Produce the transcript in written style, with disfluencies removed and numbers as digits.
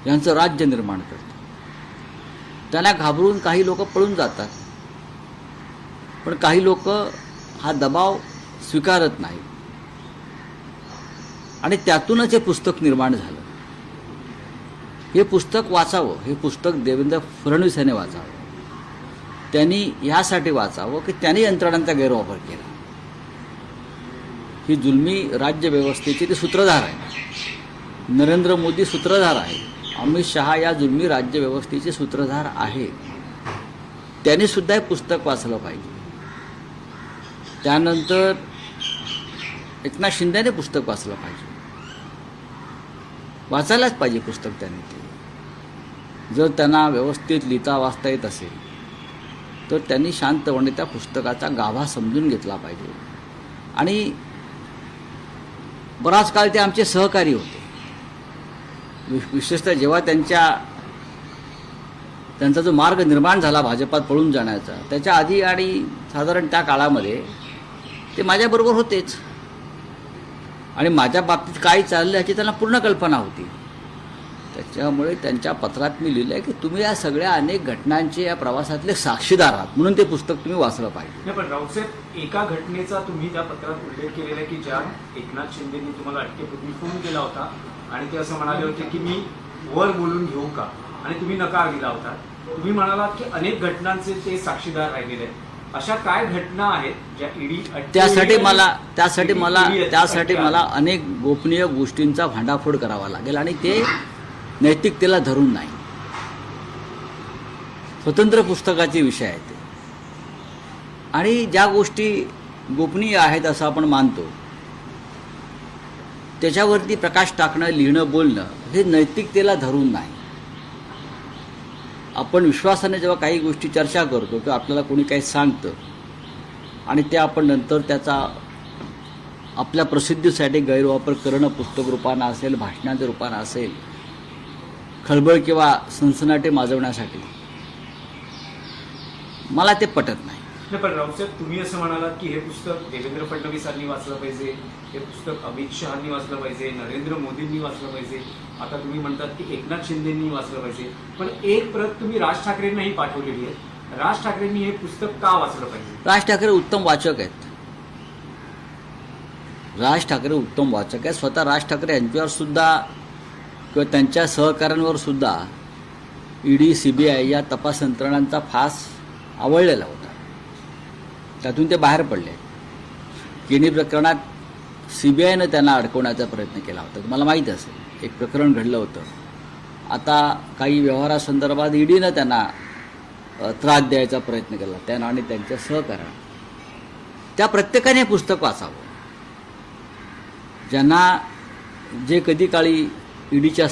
यांचं राज्य निर्माण करतं. त्यांना घाबरून काही लोक पळून जातात, पण काही लोक हा दबाव स्वीकारत नाही आणि त्यातूनच हे पुस्तक निर्माण झालं. हे पुस्तक वाचावं, हे पुस्तक देवेंद्र फडणवीस यांनी वाचावं. त्यांनी ह्यासाठी वाचावं की त्यांनी यंत्रणांचा गैरवापर केला. ही जुलमी राज्यव्यवस्थेचे ते सूत्रधार आहे. नरेंद्र मोदी सूत्रधार आहे. अमित शहा या जुलमी राज्यव्यवस्थेचे सूत्रधार आहे. त्यांनी सुद्धा हे पुस्तक वाचलं पाहिजे. त्यानंतर एकनाथ शिंदेने पुस्तक वाचलं पाहिजे. वाचायलाच पाहिजे पुस्तक त्यांनी ते. जर त्यांना व्यवस्थित लिहिता वाचता येत असेल तर त्यांनी शांतपणे त्या पुस्तकाचा गाभा समजून घेतला पाहिजे. आणि बराच काळ ते आमचे सहकारी होते. विशेषतः जेव्हा त्यांचा जो मार्ग निर्माण झाला भाजपात पळून जाण्याचा, त्याच्या आधी आणि साधारण त्या काळामध्ये ते माझ्याबरोबर होतेच आणि माझ्या बाबतीत काय चाललं याची त्यांना पूर्ण कल्पना होती. त्याच्यामुळे त्यांच्या पत्रात मी लिहिलं आहे की तुम्ही या सगळ्या अनेक घटनांचे या प्रवासातले साक्षीदार आहात, म्हणून ते पुस्तक तुम्ही वाचलं पाहिजे. नाही, पण रावसाहेब, एका घटनेचा तुम्ही त्या पत्रात उल्लेख केलेला आहे की ज्या एकनाथ शिंदेंनी तुम्हाला अटकेपूर्वी फोन केला होता आणि ते असं म्हणाले होते की मी वर बोलून घेऊ का, आणि तुम्ही नकार दिला होता. तुम्ही म्हणालात की अनेक घटनांचे ते साक्षीदार राहिलेले आहेत. अशा काय घटना आहेत ज्या ईडी त्यासाठी मला अनेक गोपनीय गोष्टींचा भांडाफोड करावा लागेल आणि ते नैतिकतेला धरून नाही. स्वतंत्र पुस्तकाचे विषय आहेत ते. आणि ज्या गोष्टी गोपनीय आहेत असं आपण मानतो त्याच्यावरती प्रकाश टाकणं, लिहिणं, बोलणं हे नैतिकतेला धरून नाही. आपण विश्वासाने जेव्हा काही गोष्टी चर्चा करतो किंवा आपल्याला कोणी काही सांगतं आणि ते आपण नंतर त्याचा आपल्या प्रसिद्धीसाठी गैरवापर करणं, पुस्तक रूपानं असेल, भाषणाच्या रूपानं असेल, खळबळ किंवा सनसनाटे माजवण्यासाठी, मला ते पटत नाही. पण रावसाहेब, तुम्ही असं म्हणालात की हे पुस्तक देवेंद्र फडणवीसांनी वाचलं पाहिजे, हे पुस्तक अमित शहांनी वाचलं पाहिजे, नरेंद्र मोदींनी वाचलं पाहिजे, आता तुम्ही म्हणतात की एकनाथ शिंदेंनी वाचलं पाहिजे. पण एक प्रत तुम्ही राज ठाकरेंनाही पाठवलेली आहे. राज ठाकरेंनी हे पुस्तक का वाचलं पाहिजे? राज ठाकरे उत्तम वाचक आहेत. राज ठाकरे उत्तम वाचक आहेत. स्वतः राज ठाकरे यांच्यावर सुद्धा किंवा त्यांच्या सहकाऱ्यांवर सुद्धा ईडी, CBI या तपास यंत्रणांचा फास आवळलेला होता. त्यातून ते बाहेर पडले. केनी प्रकरणात CBIनं त्यांना अडकवण्याचा प्रयत्न केला होता. तुम्हाला माहीत असेल, एक प्रकरण घडलं होतं. आता काही व्यवहारासंदर्भात ईडीनं त्यांना त्रास द्यायचा प्रयत्न केला, त्यांना आणि त्यांच्या सहकाऱ्यांना. त्या प्रत्येकाने हे पुस्तक वाचावं. ज्यांना जे कधी काळी ईडीच्या